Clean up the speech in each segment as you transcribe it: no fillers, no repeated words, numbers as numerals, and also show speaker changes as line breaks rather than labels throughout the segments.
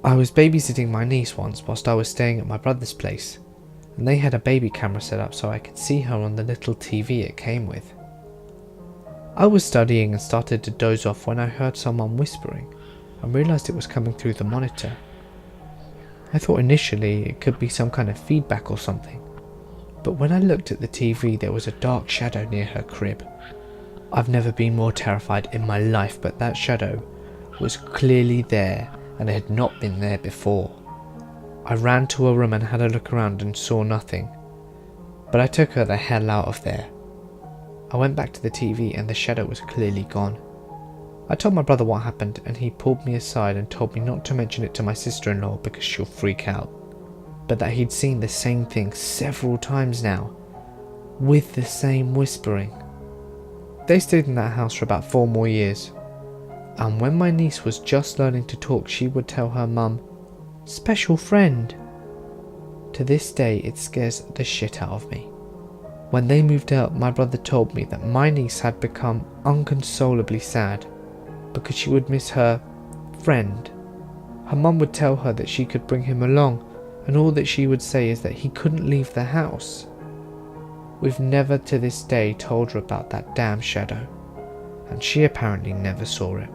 I was babysitting my niece once whilst I was staying at my brother's place, and they had a baby camera set up so I could see her on the little TV it came with. I was studying and started to doze off when I heard someone whispering and realised it was coming through the monitor. I thought initially it could be some kind of feedback or something, but when I looked at the TV there was a dark shadow near her crib. I've never been more terrified in my life, but that shadow was clearly there and it had not been there before. I ran to a room and had a look around and saw nothing, but I took her the hell out of there. I went back to the TV and the shadow was clearly gone. I told my brother what happened and he pulled me aside and told me not to mention it to my sister-in-law because she'll freak out, but that he'd seen the same thing several times now, with the same whispering. They stayed in that house for about 4 more years, and when my niece was just learning to talk she would tell her mum, "Special friend." To this day it scares the shit out of me. When they moved out, my brother told me that my niece had become inconsolably sad because she would miss her friend. Her mum would tell her that she could bring him along, and all that she would say is that he couldn't leave the house. We've never to this day told her about that damn shadow, and she apparently never saw it.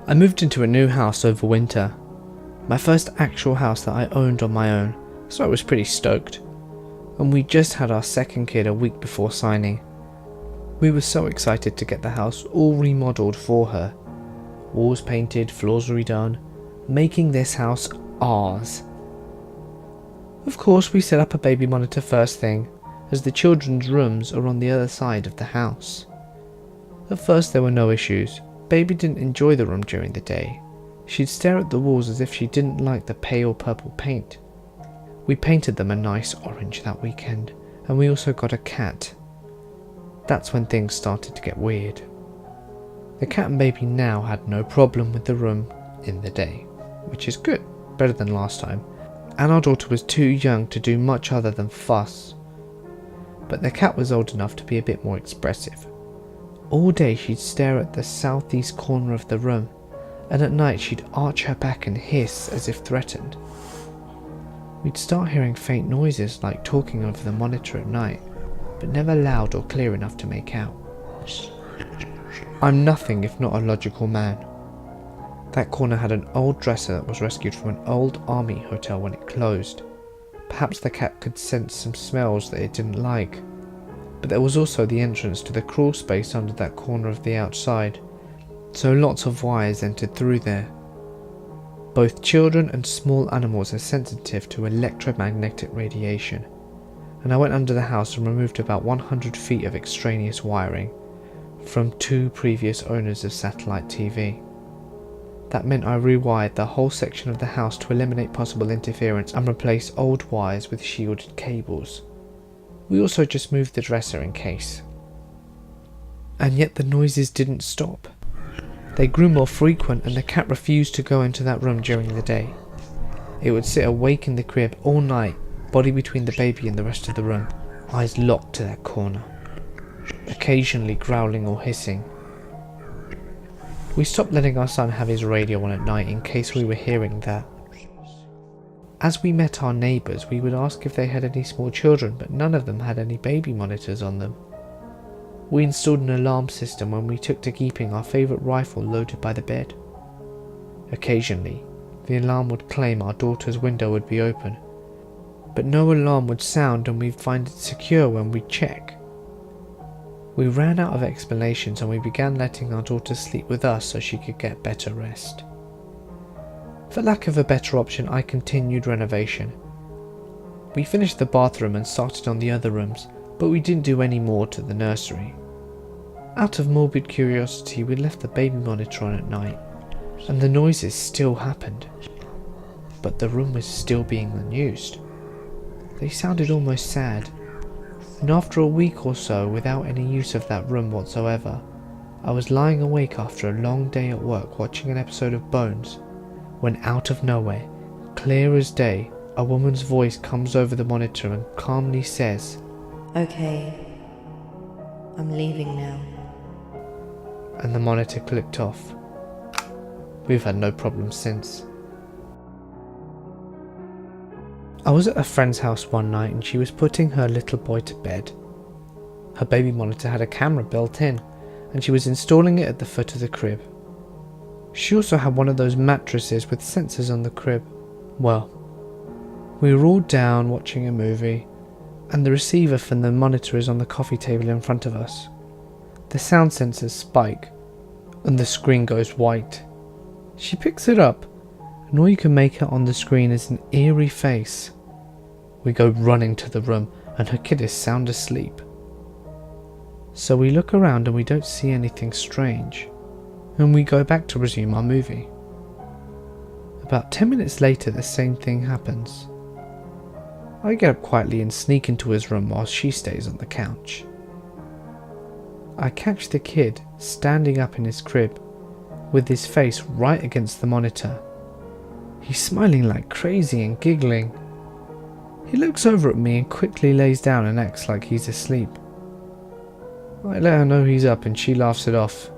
I moved into a new house over winter, my first actual house that I owned on my own, so I was pretty stoked. And we just had our second kid a week before signing. We were so excited to get the house all remodelled for her. Walls painted, floors redone, making this house ours. Of course we set up a baby monitor first thing, as the children's rooms are on the other side of the house. At first there were no issues. Baby didn't enjoy the room during the day. She'd stare at the walls as if she didn't like the pale purple paint. We painted them a nice orange that weekend, and we also got a cat. That's when things started to get weird. The cat and baby now had no problem with the room in the day, which is good, better than last time, and our daughter was too young to do much other than fuss. But the cat was old enough to be a bit more expressive. All day she'd stare at the southeast corner of the room, and at night she'd arch her back and hiss as if threatened. We'd start hearing faint noises like talking over the monitor at night, but never loud or clear enough to make out. I'm nothing if not a logical man. That corner had an old dresser that was rescued from an old army hotel when it closed. Perhaps the cat could sense some smells that it didn't like. But there was also the entrance to the crawl space under that corner of the outside, so lots of wires entered through there. Both children and small animals are sensitive to electromagnetic radiation, and I went under the house and removed about 100 feet of extraneous wiring from 2 previous owners of satellite TV. That meant I rewired the whole section of the house to eliminate possible interference and replace old wires with shielded cables. We also just moved the dresser in case. And yet the noises didn't stop. They grew more frequent and the cat refused to go into that room during the day. It would sit awake in the crib all night, body between the baby and the rest of the room, eyes locked to that corner, occasionally growling or hissing. We stopped letting our son have his radio on at night in case we were hearing that. As we met our neighbours, we would ask if they had any small children, but none of them had any baby monitors on them. We installed an alarm system when we took to keeping our favourite rifle loaded by the bed. Occasionally, the alarm would claim our daughter's window would be open, but no alarm would sound and we'd find it secure when we'd check. We ran out of explanations and we began letting our daughter sleep with us so she could get better rest. For lack of a better option, I continued renovation. We finished the bathroom and started on the other rooms, but we didn't do any more to the nursery. Out of morbid curiosity, we left the baby monitor on at night, and the noises still happened, but the room was still being unused. They sounded almost sad, and after a week or so without any use of that room whatsoever, I was lying awake after a long day at work watching an episode of Bones, when out of nowhere, clear as day, a woman's voice comes over the monitor and calmly says,
"Okay, I'm leaving now."
And the monitor clicked off. We've had no problems since. I was at a friend's house one night and she was putting her little boy to bed. Her baby monitor had a camera built in and she was installing it at the foot of the crib. She also had one of those mattresses with sensors on the crib. Well, we were all down watching a movie and the receiver from the monitor is on the coffee table in front of us. The sound sensors spike and the screen goes white. She picks it up and all you can make out on the screen is an eerie face. We go running to the room and her kid is sound asleep. So we look around and we don't see anything strange, and we go back to resume our movie. About 10 minutes later the same thing happens. I get up quietly and sneak into his room while she stays on the couch. I catch the kid standing up in his crib with his face right against the monitor. He's smiling like crazy and giggling. He looks over at me and quickly lays down and acts like he's asleep. I let her know he's up and she laughs it off.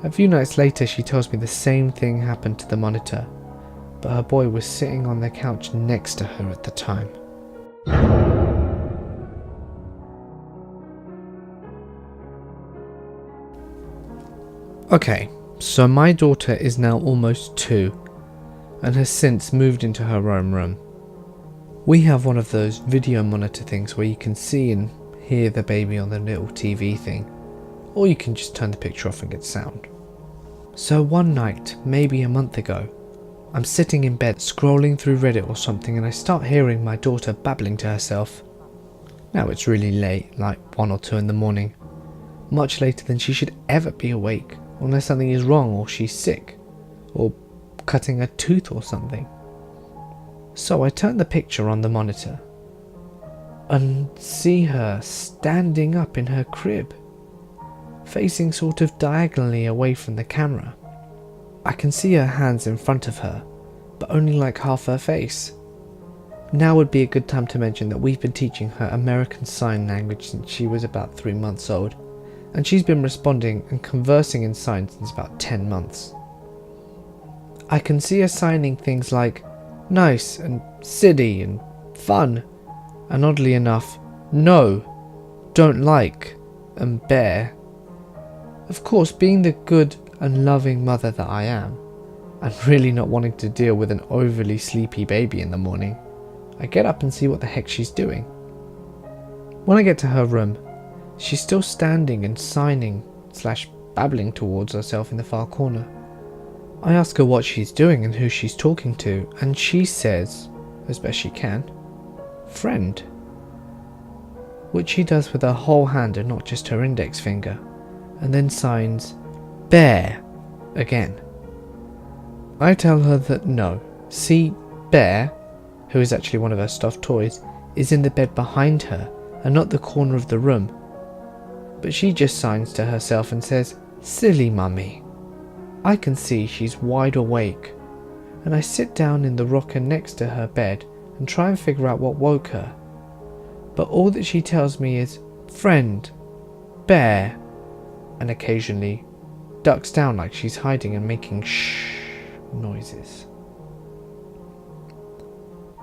A few nights later she tells me the same thing happened to the monitor, but her boy was sitting on the couch next to her at the time. Okay, so my daughter is now almost 2 and has since moved into her own room. We have one of those video monitor things where you can see and hear the baby on the little TV thing, or you can just turn the picture off and get sound. So one night, maybe a month ago, I'm sitting in bed scrolling through Reddit or something and I start hearing my daughter babbling to herself. Now it's really late, like 1 or 2 in the morning, much later than she should ever be awake, unless something is wrong or she's sick, or cutting a tooth or something. So I turn the picture on the monitor and see her standing up in her crib, facing sort of diagonally away from the camera. I can see her hands in front of her, but only like half her face. Now would be a good time to mention that we've been teaching her American Sign Language since she was about 3 months old, and she's been responding and conversing in signs since about 10 months. I can see her signing things like nice and silly and fun, and oddly enough, no, don't like, and bear. Of course, being the good and loving mother that I am, and really not wanting to deal with an overly sleepy baby in the morning, I get up and see what the heck she's doing. When I get to her room, she's still standing and signing / babbling towards herself in the far corner. I ask her what she's doing and who she's talking to, and she says, as best she can, friend, which she does with her whole hand and not just her index finger, and then signs bear again. I tell her that no, see, Bear, who is actually one of her stuffed toys, is in the bed behind her and not the corner of the room, but she just signs to herself and says, silly mummy. I can see she's wide awake, and I sit down in the rocker next to her bed and try and figure out what woke her, but all that she tells me is, friend, bear, and occasionally ducks down like she's hiding and making shh noises.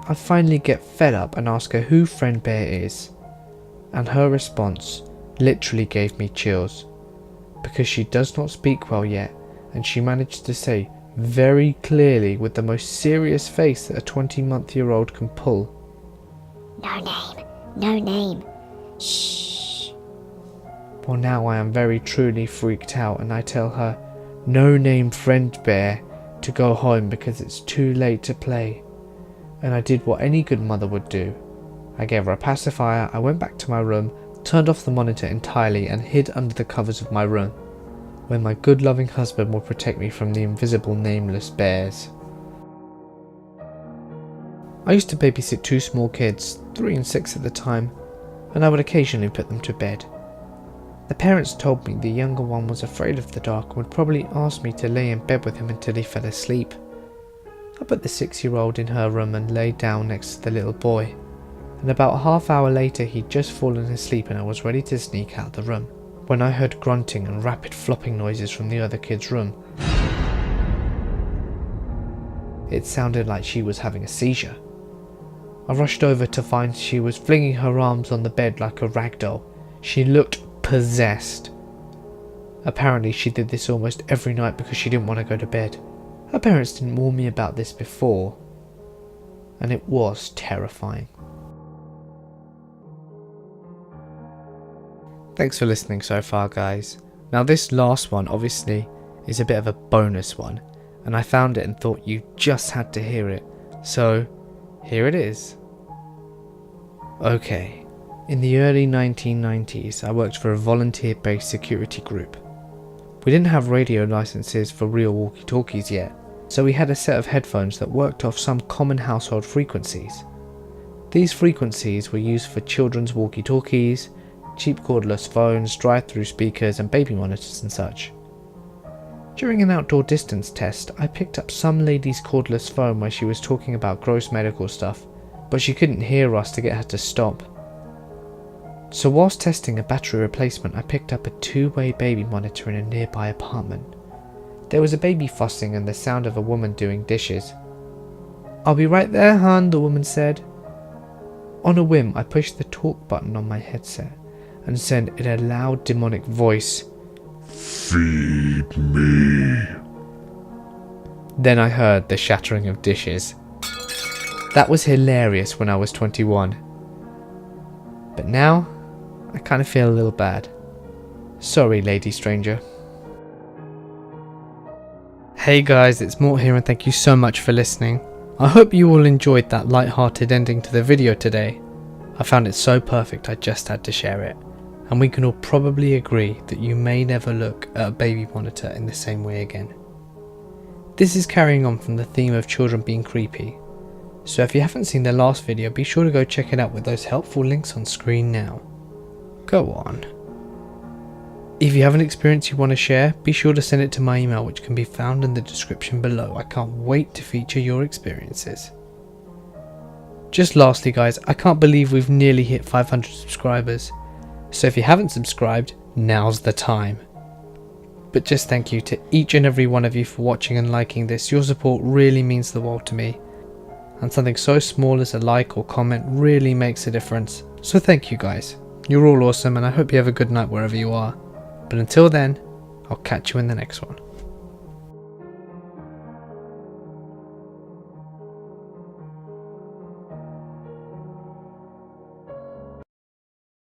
I finally get fed up and ask her who friend bear is, and her response literally gave me chills, because she does not speak well yet, and she managed to say very clearly with the most serious face that a 20-month-old can pull,
no name, no name, shh.
Well, now I am very truly freaked out and I tell her, no name friend bear, to go home because it's too late to play. And I did what any good mother would do. I gave her a pacifier, I went back to my room, turned off the monitor entirely and hid under the covers of my room, where my good loving husband would protect me from the invisible nameless bears. I used to babysit 2 small kids, 3 and 6 at the time, and I would occasionally put them to bed. The parents told me the younger one was afraid of the dark and would probably ask me to lay in bed with him until he fell asleep. I put the 6-year-old in her room and lay down next to the little boy, and about a half hour later he'd just fallen asleep and I was ready to sneak out the room, when I heard grunting and rapid flopping noises from the other kid's room. It sounded like she was having a seizure. I rushed over to find she was flinging her arms on the bed like a rag doll. She looked possessed. Apparently she did this almost every night because she didn't want to go to bed. Her parents didn't warn me about this before, and it was terrifying. Thanks for listening so far, guys. Now this last one obviously is a bit of a bonus one, and I found it and thought you just had to hear it, so here it is. Okay, in the early 1990s I worked for a volunteer-based security group. We didn't have radio licenses for real walkie-talkies yet, so we had a set of headphones that worked off some common household frequencies. These frequencies were used for children's walkie-talkies, cheap cordless phones, drive-through speakers and baby monitors and such. During an outdoor distance test, I picked up some lady's cordless phone where she was talking about gross medical stuff, but she couldn't hear us to get her to stop. So whilst testing a battery replacement, I picked up a two-way baby monitor in a nearby apartment. There was a baby fussing and the sound of a woman doing dishes. "I'll be right there, hon," the woman said. On a whim, I pushed the talk button on my headset and said in a loud demonic voice, "Feed me." Then I heard the shattering of dishes. That was hilarious when I was 21. But now, I kind of feel a little bad. Sorry, lady stranger. Hey guys, it's Mort here and thank you so much for listening. I hope you all enjoyed that light-hearted ending to the video today. I found it so perfect I just had to share it. And we can all probably agree that you may never look at a baby monitor in the same way again. This is carrying on from the theme of children being creepy. So if you haven't seen the last video, be sure to go check it out with those helpful links on screen now. Go on. If you have an experience you want to share, be sure to send it to my email, which can be found in the description below. I can't wait to feature your experiences. Just lastly guys, I can't believe we've nearly hit 500 subscribers. So if you haven't subscribed, now's the time. But just thank you to each and every one of you for watching and liking this. Your support really means the world to me. And something so small as a like or comment really makes a difference. So thank you guys. You're all awesome and I hope you have a good night wherever you are. But until then, I'll catch you in the next one.